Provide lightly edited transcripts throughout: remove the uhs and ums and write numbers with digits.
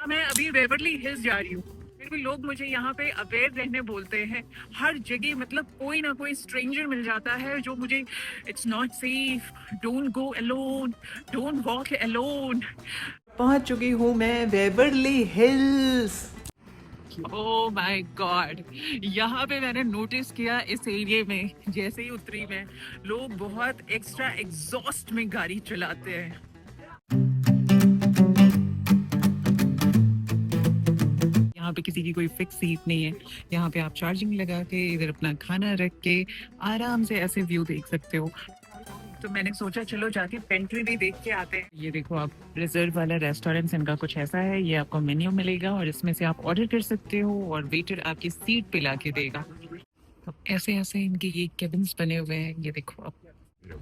मैं अभी Beverly hills जा रही हूँ, फिर भी लोग मुझे यहाँ पे अवेयर रहने बोलते हैं। हर जगह मतलब कोई ना कोई स्ट्रेंजर मिल जाता है जो मुझे it's not safe, don't go alone, don't walk alone. पहुंच चुकी हूँ मैं Beverly hills. Oh my God, यहाँ पे मैंने नोटिस किया इस एरिया में जैसे ही उतरी मैं, लोग बहुत एक्स्ट्रा एग्जॉस्ट में गाड़ी चलाते हैं। यहाँ पे किसी की कोई फिक्स सीट नहीं है। यहाँ पे आप चार्जिंग लगा के इधर अपना खाना रख के आराम से ऐसे व्यू देख सकते हो। तो मैंने सोचा चलो जाके पेंट्री भी देख के आते हैं। ये देखो आप, रिजर्व वाला रेस्टोरेंट इनका कुछ ऐसा है। ये आपको मेन्यू मिलेगा और इसमें से आप ऑर्डर कर सकते हो और वेटर आपकी सीट पे ला के देगा। तो ऐसे ऐसे इनके ये केबिन्स बने हुए हैं, ये देखो आप।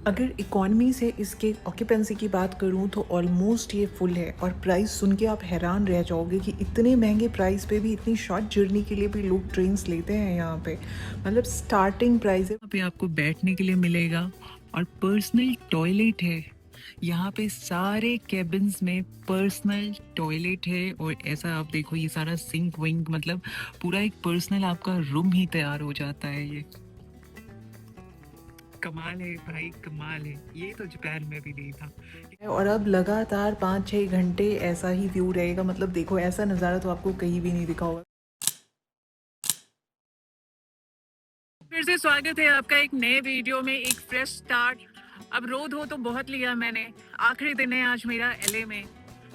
अगर इकॉनमी से इसके ऑक्यूपेंसी की बात करूं तो ऑलमोस्ट ये फुल है, और प्राइस सुन के आप हैरान रह जाओगे कि इतने महंगे प्राइस पे भी इतनी शॉर्ट जर्नी के लिए भी लोग ट्रेन्स लेते हैं यहाँ पे। मतलब स्टार्टिंग प्राइस है। यहाँ पे आपको बैठने के लिए मिलेगा और पर्सनल टॉयलेट है। यहाँ पे सारे केबिन्स में पर्सनल टॉयलेट है और ऐसा आप देखो ये सारा सिंक विंक, मतलब पूरा एक पर्सनल आपका रूम ही तैयार हो जाता है। ये कमाल है भाई, कमाल है। ये तो जापान में भी नहीं था। और अब लगातार 5-6 घंटे ऐसा ही व्यू रहेगा। मतलब देखो, ऐसा नज़ारा तो आपको कहीं भी नहीं दिखा होगा। फिर से स्वागत है आपका एक नए वीडियो में, एक फ्रेश स्टार्ट। अब रो धो तो बहुत लिया मैंने, आखिरी दिन है आज मेरा एलए में,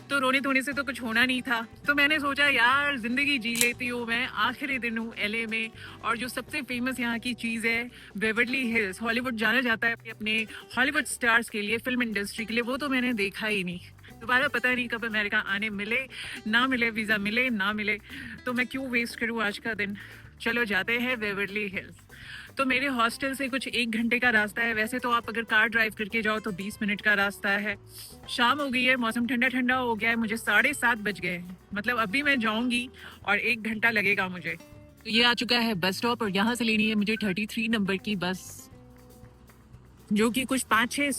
तो रोने धोने से तो कुछ होना नहीं था। तो मैंने सोचा यार जिंदगी जी लेती हूँ मैं, आखिरी दिन हूँ एलए में। और जो सबसे फेमस यहाँ की चीज़ है बेवरली हिल्स, हॉलीवुड जाना जाता है अपने हॉलीवुड स्टार्स के लिए, फिल्म इंडस्ट्री के लिए, वो तो मैंने देखा ही नहीं। दोबारा पता नहीं कब अमेरिका आने मिले ना मिले, वीज़ा मिले ना मिले, तो मैं क्यों वेस्ट करूँ आज का दिन। चलो जाते हैं बेवरली हिल्स। तो मेरे हॉस्टल से कुछ 1 घंटे का रास्ता है। वैसे तो आप अगर कार ड्राइव करके जाओ तो 20 मिनट का रास्ता है। शाम हो गई है, मौसम ठंडा ठंडा हो गया है, मुझे 7:30 बज गए हैं। मतलब अभी मैं जाऊंगी और 1 घंटा लगेगा मुझे। तो ये आ चुका है बस स्टॉप और यहाँ से लेनी है मुझे 33 नंबर की बस, जो कि कुछ 5-6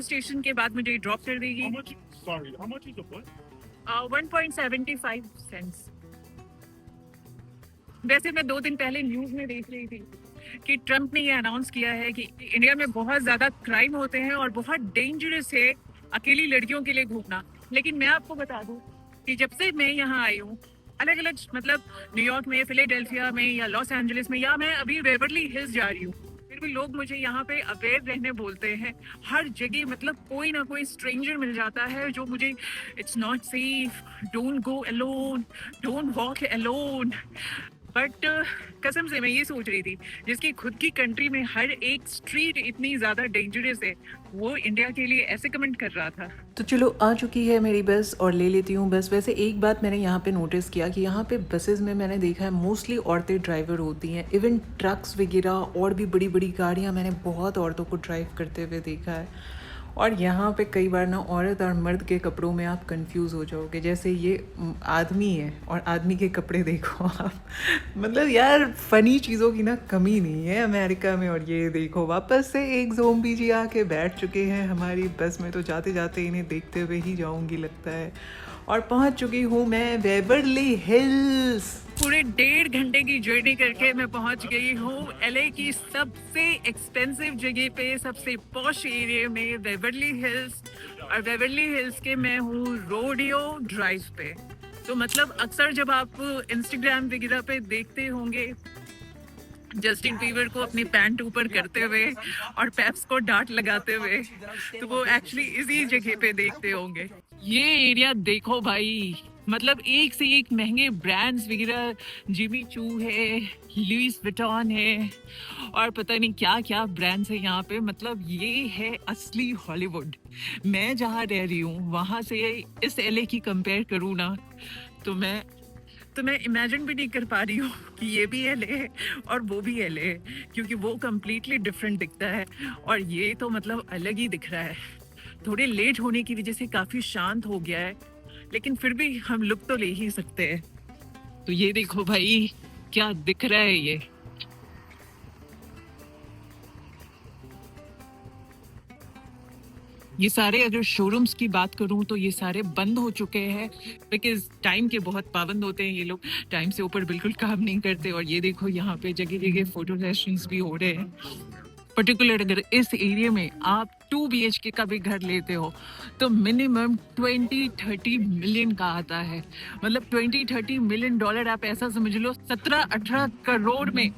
स्टेशन के बाद मुझे ड्रॉप कर देगी। How much is the bus? 1.75 वैसे मैं 2 दिन पहले न्यूज में देख रही थी कि ट्रम्प ने ये अनाउंस किया है कि इंडिया में बहुत ज्यादा क्राइम होते हैं और बहुत डेंजरस है अकेली लड़कियों के लिए घूमना। लेकिन मैं आपको बता दूं कि जब से मैं यहाँ आई हूँ, अलग अलग मतलब न्यूयॉर्क में, फिलाडेल्फिया में या लॉस एंजलिस में, या मैं अभी बेवरली हिल्स जा रही हूँ, फिर भी लोग मुझे यहाँ पे अवेयर रहने बोलते हैं। हर जगह मतलब कोई ना कोई स्ट्रेंजर मिल जाता है जो मुझे it's not safe, don't go alone, don't walk alone. But कसम से मैं ये सोच रही थी, जिसकी खुद की कंट्री में हर एक स्ट्रीट इतनी ज्यादा डेंजरस है, वो इंडिया के लिए ऐसे कमेंट कर रहा था। तो चलो, आ चुकी है मेरी बस और ले लेती हूँ बस। वैसे एक बात मैंने यहाँ पे नोटिस किया कि यहाँ पे बसेस में मैंने देखा है मोस्टली औरतें ड्राइवर होती हैं। इवन ट्रक्स वगैरह और भी बड़ी बड़ी गाड़ियाँ मैंने बहुत औरतों को ड्राइव करते हुए देखा है। और यहाँ पे कई बार ना औरत और मर्द के कपड़ों में आप कंफ्यूज हो जाओगे। जैसे ये आदमी है और आदमी के कपड़े देखो आप। मतलब यार, फनी चीज़ों की ना कमी नहीं है अमेरिका में। और ये देखो, वापस से एक ज़ोंबी जी आके बैठ चुके हैं हमारी बस में। तो जाते जाते इन्हें देखते हुए ही जाऊंगी लगता है। और पहुंच चुकी हूँ मैं बेवरली हिल्स। पूरे 1.5 घंटे की जर्नी करके मैं पहुंच गई हूँ एलए की सबसे एक्सपेंसिव जगह पे, सबसे पॉश एरिया में, बेवरली हिल्स। और बेवरली हिल्स के मैं हूँ रोडियो ड्राइव पे। तो मतलब अक्सर जब आप इंस्टाग्राम वगैरह पे देखते होंगे जस्टिन बीबर को अपनी पैंट ऊपर करते हुए और पेप्स को डांट लगाते हुए, तो वो एक्चुअली इसी जगह पे देखते होंगे। ये एरिया देखो भाई, मतलब एक से एक महंगे ब्रांड्स वगैरह, जिमी चू है, लुइस विटॉन है और पता नहीं क्या क्या ब्रांड्स है यहाँ पे। मतलब ये है असली हॉलीवुड। मैं जहाँ रह रही हूँ वहाँ से इस एलए की कंपेयर करूँ ना, तो मैं इमेजिन भी नहीं कर पा रही हूँ कि ये भी एलए है और वो भी एलए है, क्योंकि वो कम्प्लीटली डिफरेंट दिखता है और ये तो मतलब अलग ही दिख रहा है। थोड़े लेट होने की वजह से काफी शांत हो गया है, लेकिन फिर भी हम लुक तो ले ही सकते हैं। तो ये देखो भाई, क्या दिख रहा है ये। ये सारे अगर शोरूम्स की बात करूं तो ये सारे बंद हो चुके हैं, बिकॉज टाइम के बहुत पाबंद होते हैं ये लोग, टाइम से ऊपर बिल्कुल काम नहीं करते। और ये देखो यहाँ पे जगह जगह फोटो सेशंस भी हो रहे हैं। पर्टिकुलर अगर इस एरिया में आप 2 BHK का भी घर लेते हो तो मिनिमम 20-30 मिलियन का आता है। मतलब 20-30 मिलियन डॉलर आप ऐसा समझ लो 17-18 करोड़ में।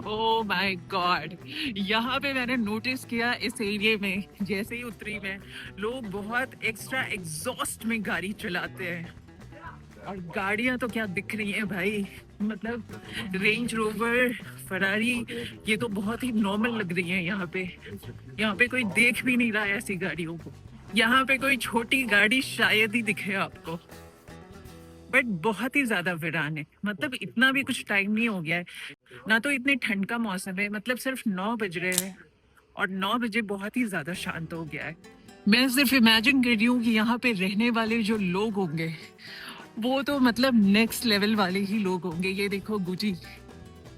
Oh my God. यहाँ पे मैंने नोटिस किया इस एरिया में जैसे ही उतरी मैं, लोग बहुत एक्स्ट्रा एग्जॉस्ट में गाड़ी चलाते हैं। और गाड़ियां तो क्या दिख रही हैं भाई, मतलब रेंज रोवर, फरारी, ये तो बहुत ही नॉर्मल लग रही है यहाँ पे। यहाँ पे कोई देख भी नहीं रहा है ऐसी गाड़ियों को। यहाँ पे कोई छोटी गाड़ी शायद ही दिखे आपको, बट बहुत ही ज्यादा वीरान है। मतलब इतना भी कुछ टाइम नहीं हो गया है ना, तो इतने ठंड का मौसम है, मतलब सिर्फ 9 बज रहे हैं और 9 बजे बहुत ही ज्यादा शांत हो गया है। मैं सिर्फ इमेजिन कर रही हूँ कि यहाँ पे रहने वाले जो लोग होंगे वो तो मतलब नेक्स्ट लेवल वाले ही लोग होंगे। ये देखो गुची,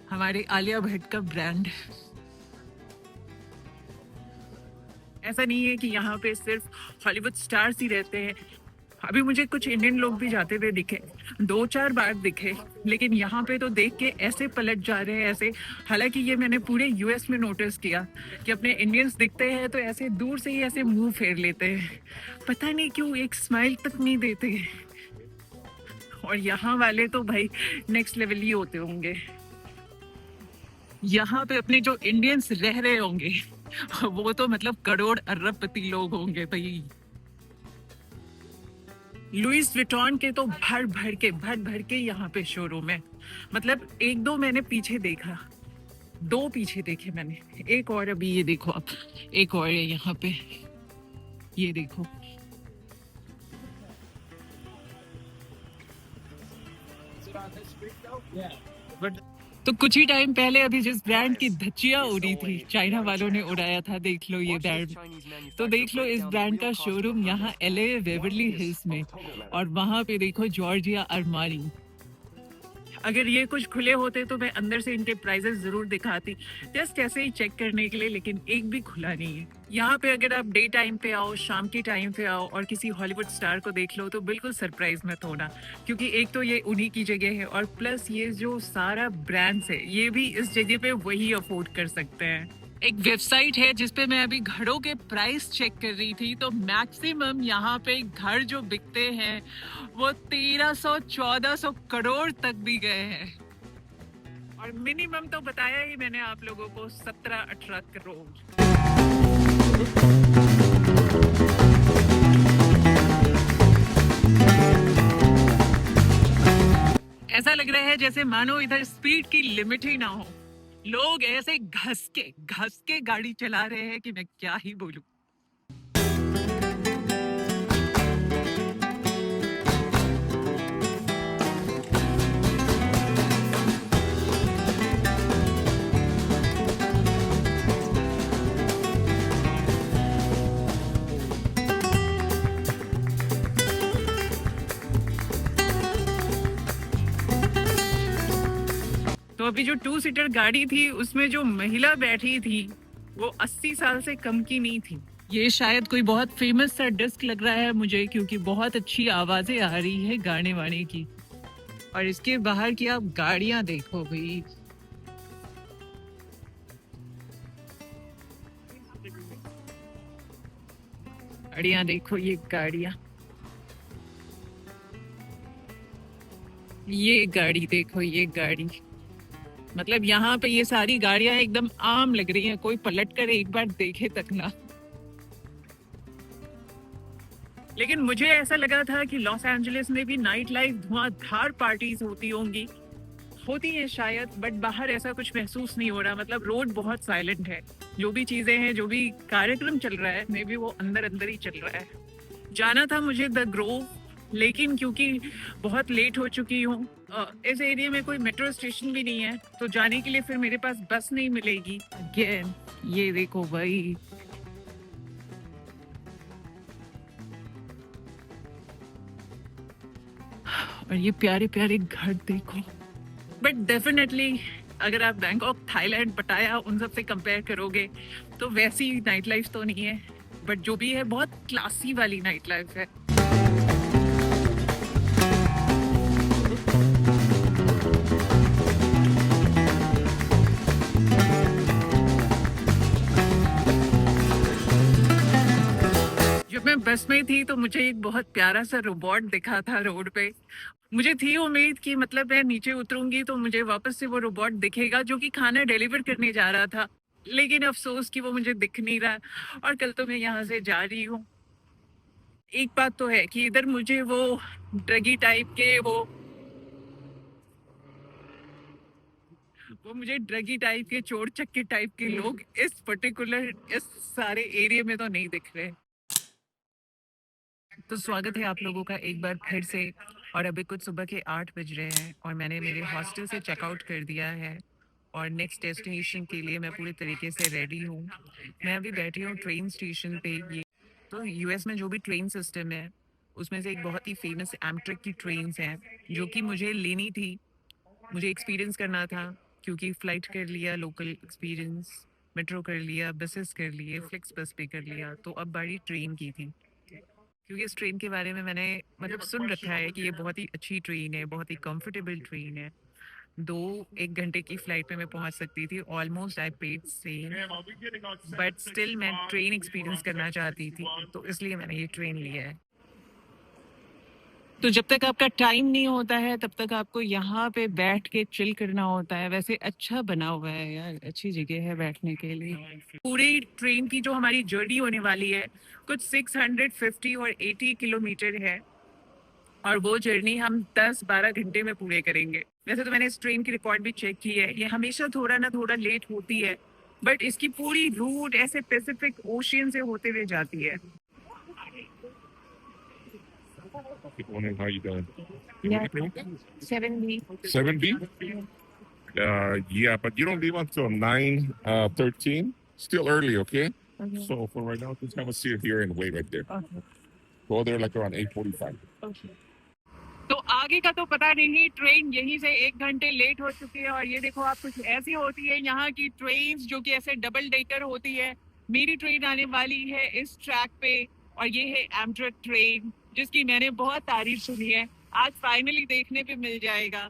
हमारे आलिया भट्ट का ब्रांड। ऐसा नहीं है कि यहाँ पे सिर्फ हॉलीवुड स्टार्स ही रहते हैं, अभी मुझे कुछ इंडियन लोग भी जाते हुए दिखे, 2-4 बार दिखे, लेकिन यहाँ पे तो देख के ऐसे पलट जा रहे हैं ऐसे। हालांकि ये मैंने पूरे US में नोटिस किया कि अपने इंडियंस दिखते हैं तो ऐसे दूर से ही ऐसे मुंह फेर लेते हैं, पता नहीं क्यों, एक स्माइल तक नहीं देते। और यहाँ वाले तो भाई नेक्स्ट लेवल ही होते होंगे। यहाँ पे अपने जो इंडियंस रह रहे होंगे वो तो मतलब करोड़ अरबपति लोग होंगे भाई। लुइस विटॉन के तो भर भर के यहाँ पे शोरूम है। मतलब 1-2 मैंने पीछे देखा, 2 पीछे देखे मैंने, एक और अभी ये देखो आप, एक और है यहाँ पे, ये देखो। तो कुछ ही टाइम पहले अभी जिस ब्रांड की धज्जियां उड़ी थी, चाइना वालों ने उड़ाया था, देख लो ये ब्रांड। तो देख लो इस ब्रांड का शोरूम यहाँ LA वेवरली हिल्स में, और वहां पे देखो जॉर्जिया अरमानी। अगर ये कुछ खुले होते तो मैं अंदर से इनके प्राइजेस जरूर दिखाती, जस्ट ऐसे ही चेक करने के लिए, लेकिन एक भी खुला नहीं है। यहाँ पे अगर आप डे टाइम पे आओ, शाम के टाइम पे आओ और किसी हॉलीवुड स्टार को देख लो तो बिल्कुल सरप्राइज मत होना, क्योंकि एक तो ये उन्हीं की जगह है और प्लस ये जो सारा ब्रांड्स है ये भी इस जगह पे वही अफोर्ड कर सकते हैं। एक वेबसाइट है जिसपे मैं अभी घरों के प्राइस चेक कर रही थी, तो मैक्सिमम यहाँ पे घर जो बिकते हैं वो 1300-1400 करोड़ तक भी गए हैं, और मिनिमम तो बताया ही मैंने आप लोगों को 17-18 करोड़। ऐसा लग रहा है जैसे मानो इधर स्पीड की लिमिट ही ना हो, लोग ऐसे घस के गाड़ी चला रहे हैं कि मैं क्या ही बोलूं। तो अभी जो 2 सीटर गाड़ी थी उसमें जो महिला बैठी थी वो 80 साल से कम की नहीं थी। ये शायद कोई बहुत फेमस सा डिस्क लग रहा है मुझे, क्योंकि बहुत अच्छी आवाजें आ रही है गाने वाने की। और इसके बाहर की आप गाड़ियां देखो भाई, गाड़ियां देखो, ये गाड़ियां, ये गाड़ी देखो, ये गाड़ी, मतलब यहाँ पे ये सारी गाड़ियां एकदम आम लग रही हैं, कोई पलट कर एक बार देखे तक ना। लेकिन मुझे ऐसा लगा था कि लॉस एंजलिस में भी नाइट लाइफ धुआंधार पार्टीज होती होंगी, होती है शायद, बट बाहर ऐसा कुछ महसूस नहीं हो रहा। मतलब रोड बहुत साइलेंट है, जो भी चीजें हैं, जो भी कार्यक्रम चल रहा है, मे बी वो अंदर अंदर ही चल रहा है। जाना था मुझे द ग्रोव, लेकिन क्योंकि बहुत लेट हो चुकी हूँ, इस एरिया में कोई मेट्रो स्टेशन भी नहीं है, तो जाने के लिए फिर मेरे पास बस नहीं मिलेगी। अगेन ये देखो भाई, और ये प्यारे प्यारे घर देखो। बट डेफिनेटली अगर आप बैंकॉक, थाईलैंड, पटाया उन सब से कंपेयर करोगे तो वैसी नाइट लाइफ तो नहीं है। बट जो भी है बहुत क्लासी वाली नाइट लाइफ है। जब मैं बस में थी तो मुझे एक बहुत प्यारा सा रोबोट दिखा था रोड पे। मुझे थी उम्मीद कि मतलब मैं नीचे उतरूंगी तो मुझे वापस से वो रोबोट दिखेगा जो कि खाना डिलीवर करने जा रहा था, लेकिन अफसोस कि वो मुझे दिख नहीं रहा। और कल तो मैं यहाँ से जा रही हूँ। एक बात तो है कि इधर मुझे वो ड्रगी टाइप के वो मुझे ड्रगी टाइप के चोर चक्के टाइप के लोग इस पर्टिकुलर इस सारे एरिया में तो नहीं दिख रहे। तो स्वागत है आप लोगों का एक बार फिर से। और अभी कुछ सुबह के 8 बज रहे हैं और मैंने मेरे हॉस्टल से चेकआउट कर दिया है और नेक्स्ट डेस्टिनेशन के लिए मैं पूरी तरीके से रेडी हूँ। मैं अभी बैठी हूँ ट्रेन स्टेशन पे। ये तो यूएस में जो भी ट्रेन सिस्टम है उसमें से एक बहुत ही फेमस एमट्रेक की ट्रेन्स हैं जो कि मुझे लेनी थी, मुझे एक्सपीरियंस करना था, क्योंकि फ़्लाइट कर लिया, लोकल एक्सपीरियंस, मेट्रो कर लिया, बसेस कर लिए, फ्लिक्स बस पे कर लिया, तो अब बारी ट्रेन की थी। क्योंकि इस ट्रेन के बारे में मैंने मतलब सुन रखा है कि ये बहुत ही अच्छी ट्रेन है, बहुत ही कंफर्टेबल ट्रेन है। 1 घंटे की फ्लाइट में मैं पहुंच सकती थी। Almost I paid same, but still मैं ट्रेन एक्सपीरियंस करना चाहती थी, तो इसलिए मैंने ये ट्रेन लिया है। तो जब तक आपका टाइम नहीं होता है तब तक आपको यहाँ पे बैठ के चिल करना होता है। वैसे अच्छा बना हुआ है यार, अच्छी जगह है बैठने के लिए। पूरी ट्रेन की जो हमारी जर्नी होने वाली है कुछ 650 और 80 किलोमीटर है और वो जर्नी हम 10-12 घंटे में पूरे करेंगे। वैसे तो मैंने इस ट्रेन की रिकॉर्ड भी चेक की है, ये हमेशा थोड़ा ना थोड़ा लेट होती है, बट इसकी पूरी रूट ऐसे पैसिफिक ओशियन से होते हुए जाती है। Good morning. How you doing? Yeah. What are you 7B. doing? 7B? Yeah, but you don't leave until 9:13. Still early, okay? Okay. So for right now, just have a seat here and wait right there. Okay. Go there like around 8:45. Okay. तो आगे का तो पता नहीं, train यहीं से 1 घंटे late हो चुकी है। और ये देखो आप, कुछ ऐसी होती है यहाँ की ट्रेन जो कि ऐसे डबल डेकर होती है। मेरी ट्रेन आने वाली है इस ट्रैक पे और ये है एमट्रक ट्रेन जिसकी मैंने बहुत तारीफ सुनी है। आज फाइनली देखने पे मिल जाएगा।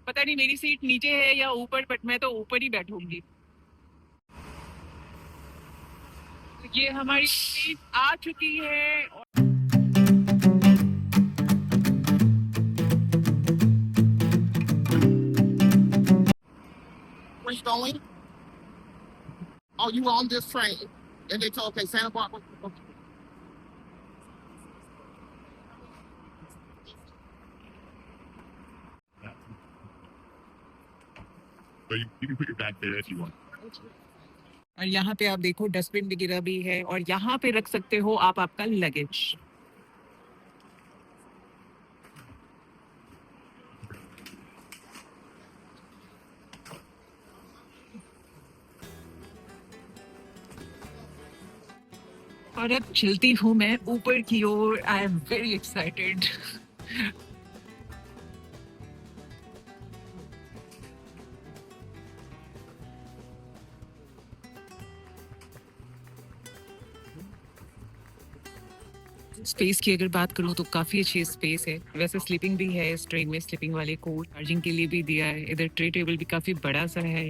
पता नहीं मेरी सीट नीचे है या ऊपर, बट मैं तो ऊपर ही बैठूंगी। ये हमारी ट्रेन आ चुकी है। Where you going? Oh, you were on this train. And they told, okay, Santa Barbara. Okay. So you can put your bag there if you want. और यहाँ पे आप देखो डस्टबिन वगैरह भी है और यहाँ पे रख सकते हो आप आपका लगेज। और अब चलती हूँ मैं ऊपर की ओर। I am very excited. Space की अगर बात करूँ तो काफ़ी अच्छी स्पेस है। वैसे स्लीपिंग भी है इस ट्रेन में, स्लीपिंग वाले को चार्जिंग के लिए भी दिया है। इधर ट्रे टेबल भी काफ़ी बड़ा सा है,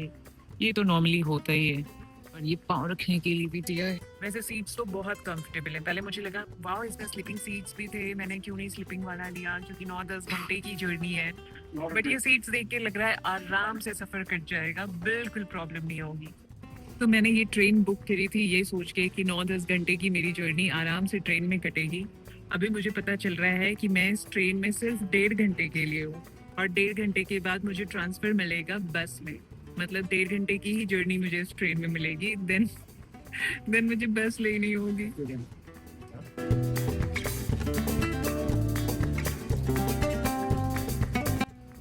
ये तो नॉर्मली होता ही है। और ये पाँव रखने के लिए भी दिया है। वैसे सीट्स तो बहुत कंफर्टेबल है। पहले मुझे लगा वाह इसमें स्लीपिंग सीट्स भी थे, मैंने क्यों नहीं स्लीपिंग वाला लिया, क्योंकि 9-10 घंटे की जर्नी है। बट ये सीट्स देख के लग रहा है आराम से सफ़र कट जाएगा, बिल्कुल प्रॉब्लम नहीं होगी। तो मैंने ये ट्रेन बुक करी थी ये सोच के कि 9-10 घंटे की मेरी जर्नी आराम से ट्रेन में कटेगी। अभी मुझे पता चल रहा है कि मैं इस ट्रेन में सिर्फ 1.5 घंटे के लिए हूँ और 1.5 घंटे के बाद मुझे ट्रांसफ़र मिलेगा बस में। मतलब 1.5 घंटे की ही जर्नी मुझे इस ट्रेन में मिलेगी, देन मुझे बस लेनी होगी।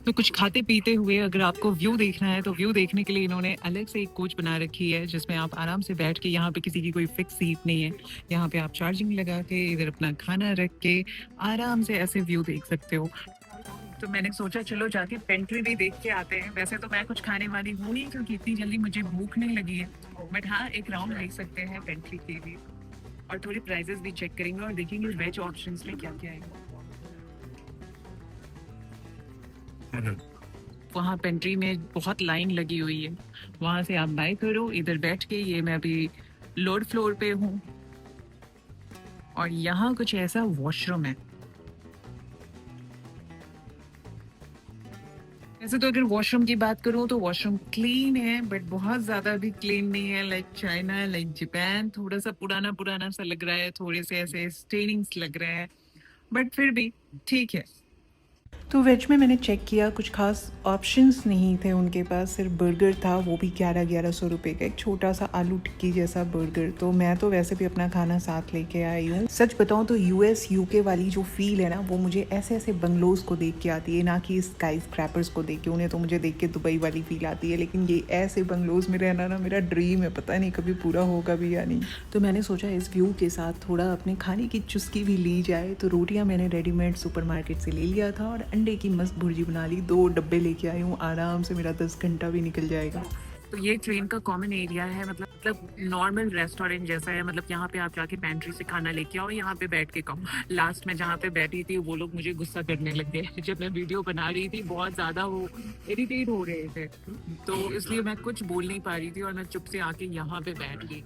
तो कुछ खाते पीते हुए अगर आपको व्यू देखना है तो व्यू देखने के लिए इन्होंने अलग से एक कोच बना रखी है जिसमें आप आराम से बैठ के, यहाँ पे किसी की कोई फिक्स सीट नहीं है, यहाँ पे आप चार्जिंग लगा के इधर अपना खाना रख के आराम से ऐसे व्यू देख सकते हो। तो मैंने सोचा चलो जाके पेंट्री भी देख के आते हैं। वैसे तो मैं कुछ खाने वाली हूँ नहीं क्योंकि इतनी जल्दी मुझे भूख नहीं लगी है, बट हाँ एक राउंड ले सकते हैं पेंट्री के लिए। और थोड़ी प्राइजेस भी चेक करेंगे और देखेंगे वेज ऑप्शंस में क्या क्या है। वहाँ पेंट्री में बहुत लाइन लगी हुई है, वहाँ से आप बाय करो। इधर बैठ के ये मैं अभी लोड फ्लोर पे हूँ और यहाँ कुछ ऐसा वॉशरूम है। वैसे तो अगर वॉशरूम की बात करूँ तो वॉशरूम क्लीन है, बट बहुत ज़्यादा भी क्लीन नहीं है। लाइक चाइना, लाइक जापान, थोड़ा सा पुराना पुराना सा लग रहा है, थोड़े से ऐसे स्टेनिंग्स लग रहे हैं, बट फिर भी ठीक है। तो वेज में मैंने चेक किया, कुछ खास ऑप्शंस नहीं थे उनके पास, सिर्फ बर्गर था, वो भी 1100 रुपये का, एक छोटा सा आलू टिक्की जैसा बर्गर। तो मैं तो वैसे भी अपना खाना साथ लेके आई हूँ। सच बताऊँ तो यूएस यूके वाली जो फील है ना, वो मुझे ऐसे ऐसे बंगलोज को देख के आती है, ना कि स्काई स्क्रैपर्स को देख के। उन्हें तो मुझे देख के दुबई वाली फील आती है, लेकिन ये ऐसे बंगलोज में रहना ना मेरा ड्रीम है, पता नहीं कभी पूरा होगा भी या नहीं। तो मैंने सोचा इस व्यू के साथ थोड़ा अपने खाने की चुस्की भी ली जाए। तो रोटियाँ मैंने रेडीमेड सुपरमार्केट से ले लिया था और अंडे की मस्त भुर्जी बना ली, 2 डब्बे लेके आई हूँ, आराम से मेरा 10 घंटा भी निकल जाएगा। तो ये ट्रेन का कॉमन एरिया है, मतलब नॉर्मल रेस्टोरेंट जैसा है। मतलब यहाँ पे आप जाके पेंट्री से खाना लेके आओ, यहाँ पे बैठ के खाओ। लास्ट में जहाँ पे बैठी थी वो लोग मुझे गुस्सा करने लग गए जब मैं वीडियो बना रही थी, बहुत ज़्यादा वो इरिटेट हो रहे थे, तो इसलिए मैं कुछ बोल नहीं पा रही थी और मैं चुप से आके यहाँ पे बैठ गई।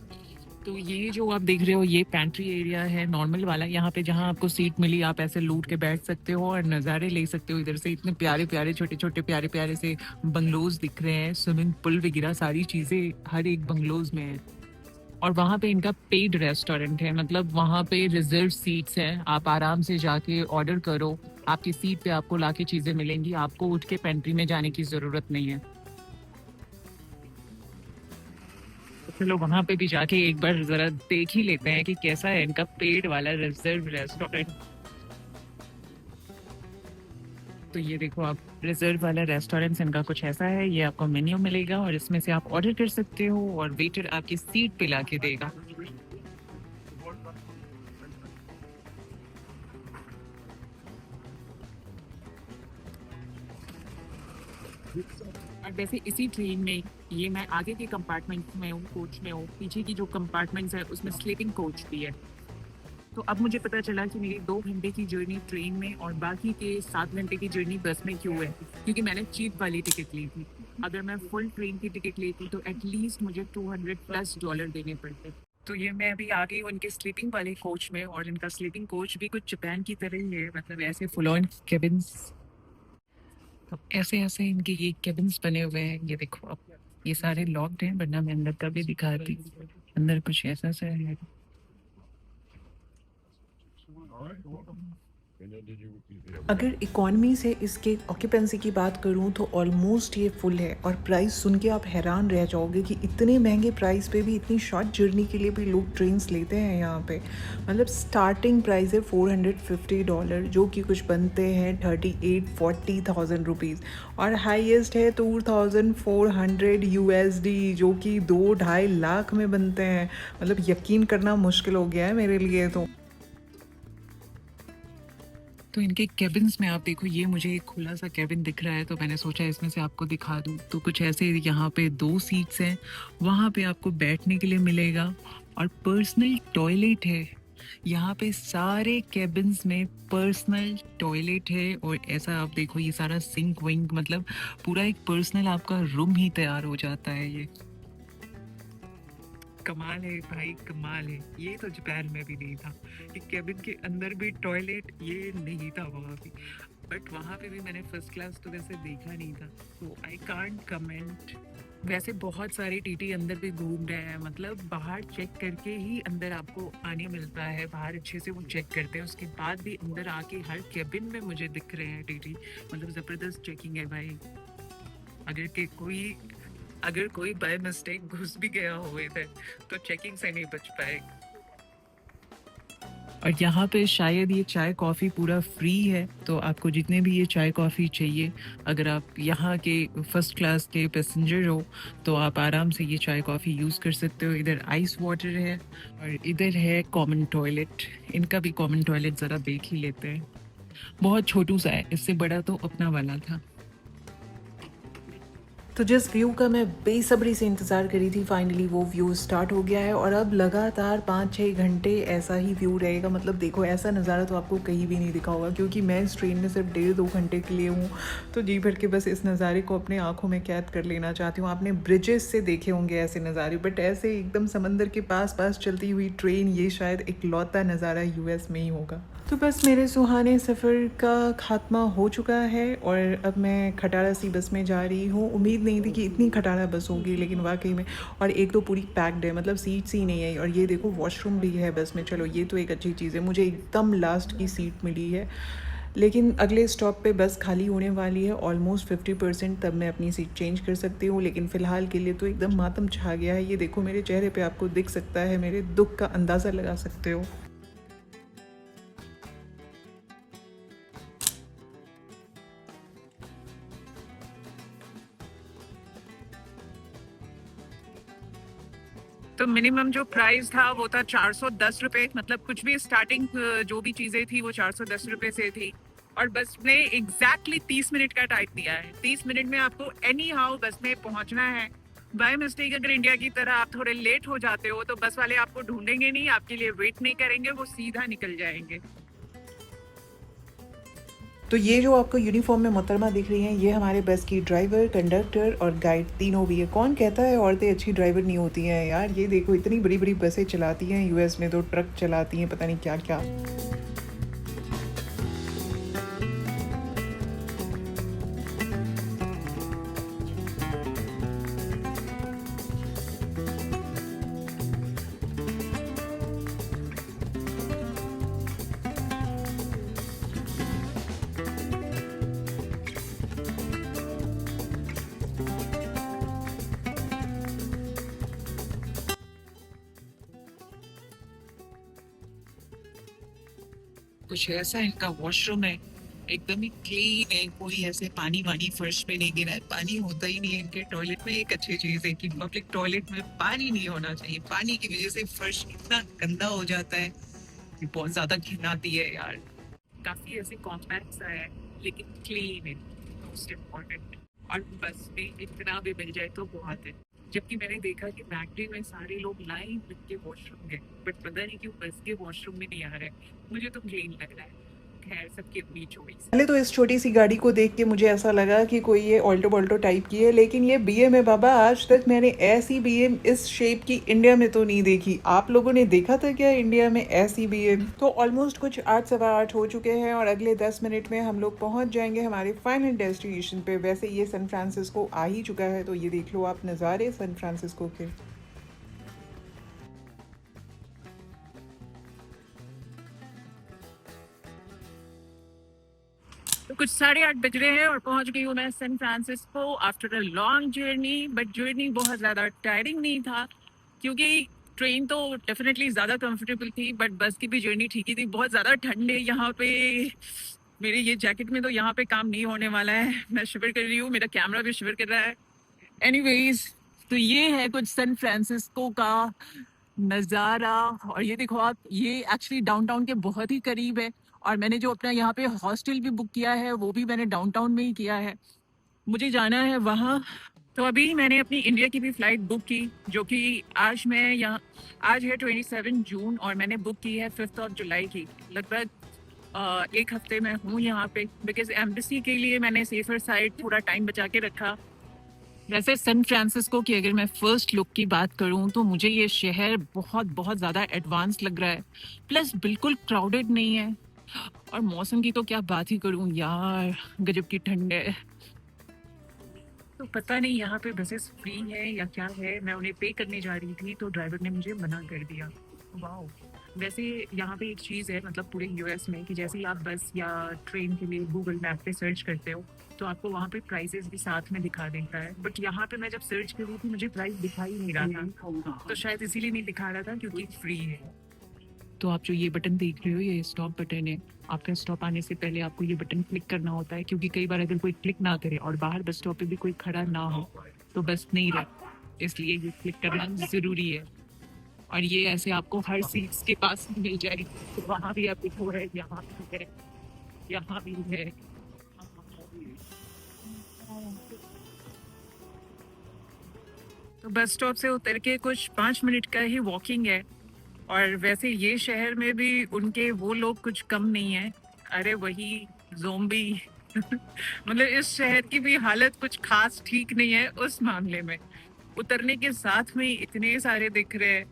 तो ये जो आप देख रहे हो ये पेंट्री एरिया है नॉर्मल वाला। यहाँ पे जहाँ आपको सीट मिली आप ऐसे लूट के बैठ सकते हो और नज़ारे ले सकते हो। इधर से इतने प्यारे प्यारे छोटे छोटे प्यारे प्यारे से बंगलोज दिख रहे हैं, स्विमिंग पूल वगैरह सारी चीज़ें हर एक बंगलोज में है। और वहाँ पे इनका पेड रेस्टोरेंट है, मतलब वहाँ पे रिजर्व सीट्स हैं, आप आराम से जाके ऑर्डर करो, आपकी सीट पे आपको लाके चीज़ें मिलेंगी, आपको उठ के पेंट्री में जाने की ज़रूरत नहीं है। चलो वहां पे भी जाके एक बार जरा देख ही लेते हैं कि कैसा है इनका पेड वाला रिजर्व रेस्टोरेंट। तो ये देखो आप, रिजर्व वाला रेस्टोरेंट इनका कुछ ऐसा है। ये आपको मेन्यू मिलेगा और इसमें से आप ऑर्डर कर सकते हो और वेटर आपकी सीट पे लाके देगा। और वैसे इसी ट्रेन में ये मैं आगे के कंपार्टमेंट में हूँ, कोच में हूँ, पीछे की जो कंपार्टमेंट्स है उसमें स्लीपिंग कोच भी है। तो अब मुझे पता चला कि मेरी 2 घंटे की जर्नी ट्रेन में और बाकी के 7 घंटे की जर्नी बस में क्यों है, क्योंकि मैंने चीप वाली टिकट ली थी। अगर मैं फुल ट्रेन की टिकट लेती तो एटलीस्ट मुझे $200+ देने पड़ते। तो ये मैं अभी आ गई हूँ उनके स्लीपिंग वाले कोच में, और इनका स्लीपिंग कोच भी कुछ जापान की तरह ही है, मतलब ऐसे फुल ऑन केबिन्स। अब ऐसे ऐसे इनके ये केबिन्स बने हुए हैं। ये देखो अब ये सारे लॉक्ड हैं, वरना मैं अंदर का भी दिखाती। अंदर कुछ ऐसा सा है। अगर इकॉनमी से इसके ऑक्यूपेंसी की बात करूं तो ऑलमोस्ट ये फुल है, और प्राइस सुन के आप हैरान रह जाओगे कि इतने महंगे प्राइस पे भी इतनी शॉर्ट जर्नी के लिए भी लोग ट्रेन्स लेते हैं यहाँ पे। मतलब स्टार्टिंग प्राइस है $450, जो कि कुछ बनते हैं 38-40,000 रुपीज़, और हाईएस्ट है 2400 USD, जो कि 2-2.5 लाख में बनते हैं। मतलब यकीन करना मुश्किल हो गया है मेरे लिए तो इनके केबिन्स में आप देखो, ये मुझे एक खुला सा केबिन दिख रहा है, तो मैंने सोचा इसमें से आपको दिखा दूँ। तो कुछ ऐसे यहाँ पे 2 सीट्स हैं, वहाँ पे आपको बैठने के लिए मिलेगा और पर्सनल टॉयलेट है। यहाँ पे सारे केबिन्स में पर्सनल टॉयलेट है, और ऐसा आप देखो ये सारा सिंक विंक, मतलब पूरा एक पर्सनल आपका रूम ही तैयार हो जाता है। ये कमाल है भाई, कमाल है। ये तो जापान में भी नहीं था कि केबिन के अंदर भी टॉयलेट, ये नहीं था वहाँ भी। बट वहाँ पे भी मैंने फर्स्ट क्लास तो वैसे देखा नहीं था, तो आई कांट कमेंट। वैसे बहुत सारे टीटी अंदर भी घूम रहे हैं, मतलब बाहर चेक करके ही अंदर आपको आने मिलता है। बाहर अच्छे से वो चेक करते हैं, उसके बाद भी अंदर आके हर केबिन में मुझे दिख रहे हैं टीटी। मतलब ज़बरदस्त चेकिंग है भाई। अगर कोई बाय मिस्टेक घुस भी गया हो इधर, तो चेकिंग से नहीं बच पाएगा। और यहाँ पे शायद ये चाय कॉफ़ी पूरा फ्री है, तो आपको जितने भी ये चाय कॉफ़ी चाहिए, अगर आप यहाँ के फर्स्ट क्लास के पैसेंजर हो, तो आप आराम से ये चाय कॉफ़ी यूज़ कर सकते हो। इधर आइस वाटर है और इधर है कॉमन टॉयलेट। इनका भी कॉमन टॉयलेट ज़रा देख ही लेते हैं। बहुत छोटू सा है, इससे बड़ा तो अपना वाला था। तो जिस व्यू का मैं बेसब्री से इंतज़ार करी थी, फाइनली वो व्यू स्टार्ट हो गया है और अब लगातार 5-6 घंटे ऐसा ही व्यू रहेगा। मतलब देखो, ऐसा नज़ारा तो आपको कहीं भी नहीं दिखा होगा, क्योंकि मैं इस ट्रेन में सिर्फ 1.5-2 घंटे के लिए हूँ। तो जी भर के बस इस नज़ारे को अपने आँखों में कैद कर लेना चाहती हूँ। आपने ब्रिजेस से देखे होंगे ऐसे नज़ारे, बट ऐसे एकदम समंदर के पास पास चलती हुई ट्रेन, ये शायद इकलौता नज़ारा यूएस में ही होगा। तो बस मेरे सुहाने सफ़र का खात्मा हो चुका है और अब मैं खटारा सी बस में जा रही हूँ। उम्मीद नहीं थी कि इतनी खटारा बस होगी, लेकिन वाकई में। और एक तो पूरी पैक्ड है, मतलब सीट्स ही नहीं है। और ये देखो, वॉशरूम भी है बस में। चलो, ये तो एक अच्छी चीज़ है, मुझे एकदम लास्ट की सीट मिली है। लेकिन अगले स्टॉप पे बस खाली होने वाली है ऑलमोस्ट 50%, तब मैं अपनी सीट चेंज कर सकती हूँ। लेकिन फ़िलहाल के लिए तो एकदम मातम छा गया है। ये देखो, मेरे चेहरे पे आपको दिख सकता है, मेरे दुख का अंदाज़ा लगा सकते हो। तो मिनिमम जो प्राइस था वो था 410 रुपये। मतलब कुछ भी स्टार्टिंग जो भी चीज़ें थी वो 410 रुपये से थी। और बस ने एग्जैक्टली 30 मिनट का टाइम दिया है। 30 मिनट में आपको एनी हाउ बस में पहुंचना है। बाय मिस्टेक अगर इंडिया की तरह आप थोड़े लेट हो जाते हो तो बस वाले आपको ढूंढेंगे नहीं, आपके लिए वेट नहीं करेंगे, वो सीधा निकल जाएंगे। तो ये जो आपको यूनिफॉर्म में मोहतरमा दिख रही हैं, ये हमारे बस की ड्राइवर, कंडक्टर और गाइड तीनों भी है। कौन कहता है औरतें अच्छी ड्राइवर नहीं होती हैं यार। ये देखो, इतनी बड़ी बड़ी बसें चलाती हैं यूएस में, तो ट्रक चलाती हैं, पता नहीं क्या क्या। कुछ ऐसा इनका वॉशरूम है, एकदम ही क्लीन है। कोई ऐसे पानी वानी फर्श पे नहीं गिरा है, पानी होता ही नहीं है इनके टॉयलेट में। एक अच्छी चीज है कि पब्लिक टॉयलेट में पानी नहीं होना चाहिए। पानी की वजह से फर्श इतना गंदा हो जाता है कि बहुत ज्यादा घिन आती है यार। काफी ऐसे कॉम्पैक्ट सा है लेकिन क्लीन है, मोस्ट इम्पोर्टेंट। और बस में इतना भी मिल जाए तो बहुत है। जबकि मैंने देखा कि मैकडी में सारे लोग लाइन लग के वॉशरूम गए, बट पता नहीं क्यों बस के वॉशरूम में नहीं आ रहे। मुझे तो क्लीन लग रहा है। खैर, सबकी अपनी चॉइस। पहले तो इस छोटी सी गाड़ी को देख के मुझे ऐसा लगा कि कोई ये ऑल्टो बॉल्टो टाइप की है, लेकिन ये बीएम है बाबा। आज तक मैंने ऐसी बीएम इस शेप की इंडिया में तो नहीं देखी। आप लोगों ने देखा था क्या इंडिया में ऐसी बीएम? तो ऑलमोस्ट कुछ 8 सवा 8 हो चुके हैं और अगले 10 मिनट में हम लोग पहुंच जाएंगे हमारे फाइनल डेस्टिनेशन पे। वैसे ये सैन फ्रांसिस्को आ ही चुका है, तो ये देख लो आप नज़ारे सैन फ्रांसिस्को के। तो कुछ 8:30 बज रहे हैं और पहुंच गई हूँ मैं San Francisco after a long journey. But journey बहुत ज़्यादा टायरिंग नहीं था, क्योंकि ट्रेन तो डेफिनेटली ज़्यादा कंफर्टेबल थी, बट बस की भी जर्नी ठीक ही थी। बहुत ज़्यादा ठंड है यहाँ पे। मेरे ये जैकेट में तो यहाँ पे काम नहीं होने वाला है। मैं शिवर कर रही हूँ, मेरा कैमरा भी शिवर कर रहा है। एनीवेज, तो ये है कुछ सैन फ्रांसिस्को का नज़ारा। और ये देखो आप, ये एक्चुअली डाउनटाउन के बहुत ही करीब है। और मैंने जो अपना यहाँ पे हॉस्टल भी बुक किया है वो भी मैंने डाउनटाउन में ही किया है। मुझे जाना है वहाँ। तो अभी मैंने अपनी इंडिया की भी फ़्लाइट बुक की, जो कि आज मैं यहाँ, आज है 27 जून और मैंने बुक की है 5 जुलाई की। लगभग एक हफ्ते में हूँ यहाँ पे, बिकॉज एम्बेसी के लिए मैंने सेफर साइड थोड़ा टाइम बचा के रखा। वैसे सैन फ्रांसिस्को की अगर मैं फर्स्ट लुक की बात करूं तो मुझे ये शहर बहुत बहुत ज़्यादा एडवांस लग रहा है। प्लस बिल्कुल क्राउडेड नहीं है। और मौसम की तो क्या बात ही करूं यार, गजब की ठंड है। तो पता नहीं यहाँ पे बसेस फ्री है या क्या है। मैं उन्हें पे करने जा रही थी तो ड्राइवर ने मुझे मना कर दिया। वाह। वैसे यहाँ पे एक चीज़ है, मतलब पूरे यूएस में, कि जैसे ही आप बस या ट्रेन के लिए गूगल मैप पे सर्च करते हो तो आपको वहाँ पे प्राइसेस भी साथ में दिखा देता है। बट यहाँ पे मैं जब सर्च कर रही थी मुझे प्राइस दिखा ही नहीं रहा था। तो शायद इसीलिए नहीं दिखा रहा था क्योंकि फ्री है। तो आप जो ये बटन देख रहे हो, ये स्टॉप बटन है। आपका स्टॉप आने से पहले आपको ये बटन क्लिक करना होता है, क्योंकि कई बार अगर कोई क्लिक ना करे और बाहर बस स्टॉप पे भी कोई खड़ा ना हो तो बस नहीं रहे, इसलिए ये क्लिक करना ज़रूरी है। और ये ऐसे आपको हर सीट्स के पास मिल जाएगी। तो वहाँ भी आप देखो है, यहाँ भी है, यहाँ भी है। बस स्टॉप से उतर के कुछ 5 मिनट का ही वॉकिंग है। और वैसे ये शहर में भी उनके वो लोग कुछ कम नहीं है। अरे वही ज़ोंबी मतलब इस शहर की भी हालत कुछ खास ठीक नहीं है उस मामले में। उतरने के साथ में इतने सारे दिख रहे हैं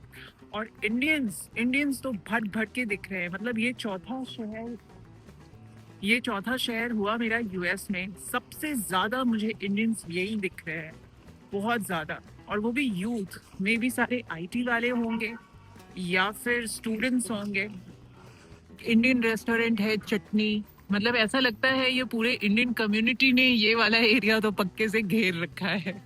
और इंडियंस इंडियंस तो भट भट के दिख रहे हैं। मतलब ये चौथा शहर हुआ मेरा यूएस में, सबसे ज्यादा मुझे इंडियंस यही दिख रहे हैं, बहुत ज्यादा। और वो भी यूथ में भी सारे आईटी वाले होंगे या फिर स्टूडेंट्स होंगे। इंडियन रेस्टोरेंट है, चटनी, मतलब ऐसा लगता है ये पूरे इंडियन कम्युनिटी ने ये वाला एरिया तो पक्के से घेर रखा है।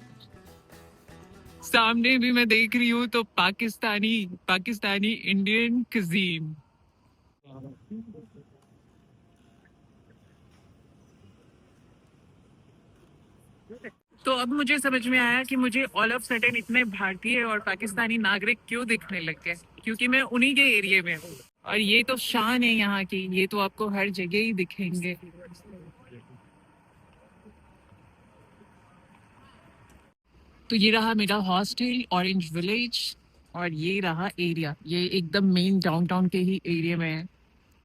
सामने भी मैं देख रही हूँ तो पाकिस्तानी पाकिस्तानी इंडियन cuisine। तो अब मुझे समझ में आया कि मुझे ऑल ऑफ सडन इतने भारतीय और पाकिस्तानी नागरिक क्यों दिखने लग गए, क्योंकि मैं उन्हीं के एरिया में हूँ। और ये तो शान है यहाँ की, ये तो आपको हर जगह ही दिखेंगे। तो ये रहा मेरा हॉस्टल ऑरेंज विलेज और ये रहा एरिया, ये एकदम मेन डाउनटाउन के ही एरिया में है।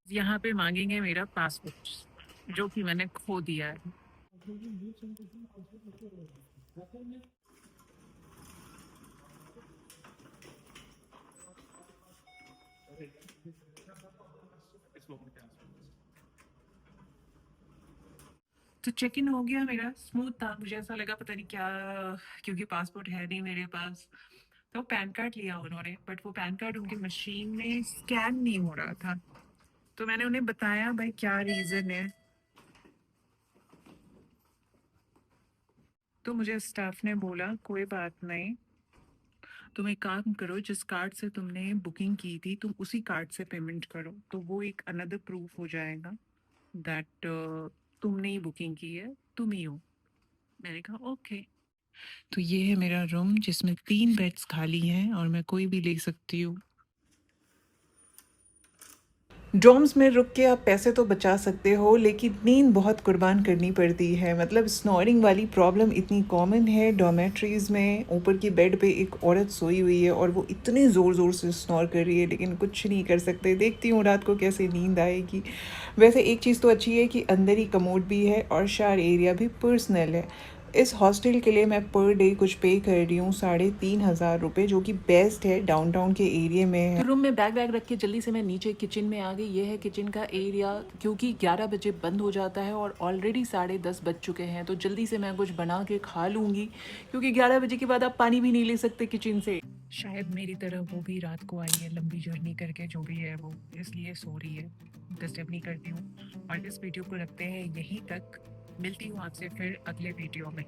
यहाँ पे मांगेंगे मेरा पासपोर्ट जो कि मैंने खो दिया है। तो चेक इन हो गया मेरा, स्मूथ था। मुझे ऐसा लगा पता नहीं क्या, क्योंकि पासपोर्ट है नहीं मेरे पास। तो पैन कार्ड लिया उन्होंने, बट वो पैन कार्ड उनकी मशीन में स्कैन नहीं हो रहा था। तो मैंने उन्हें बताया भाई क्या रीज़न है। तो मुझे स्टाफ ने बोला कोई बात नहीं, तुम एक काम करो, जिस कार्ड से तुमने बुकिंग की थी तुम उसी कार्ड से पेमेंट करो, तो वो एक अनदर प्रूफ हो जाएगा दैट तुमने ही बुकिंग की है, तुम ही हो। मैंने कहा ओके। तो ये है मेरा रूम जिसमें 3 बेड्स खाली हैं और मैं कोई भी ले सकती हूँ। डॉर्म्स में रुक के आप पैसे तो बचा सकते हो, लेकिन नींद बहुत कुर्बान करनी पड़ती है। मतलब स्नोरिंग वाली प्रॉब्लम इतनी कॉमन है डॉर्मेट्रीज़ में। ऊपर की बेड पे एक औरत सोई हुई है और वो इतने ज़ोर ज़ोर से स्नोर कर रही है, लेकिन कुछ नहीं कर सकते। देखती हूँ रात को कैसे नींद आएगी। वैसे एक चीज़ तो अच्छी है कि अंदर ही कमोड भी है और शार एरिया भी पर्सनल है। इस हॉस्टल के लिए मैं पर डे कुछ पे कर रही हूँ 3,500 रुपये, जो कि बेस्ट है, डाउनटाउन के एरिया में है। रूम में बैग वैग रख के जल्दी से मैं नीचे किचन में आ गई। ये है किचन का एरिया, क्योंकि 11 बजे बंद हो जाता है और ऑलरेडी 10:30 बज चुके हैं। तो जल्दी से मैं कुछ बना के खा लूँगी, क्योंकि 11 बजे के बाद आप पानी भी नहीं ले सकते किचन से। शायद मेरी तरह वो भी रात को आई है लंबी जर्नी करके, जो भी है वो, इसलिए सो रही है। डिस्टर्ब नहीं करती हूँ और इस वीडियो को रखते हैं यहीं तक। मिलती हूँ आपसे फिर अगले वीडियो में।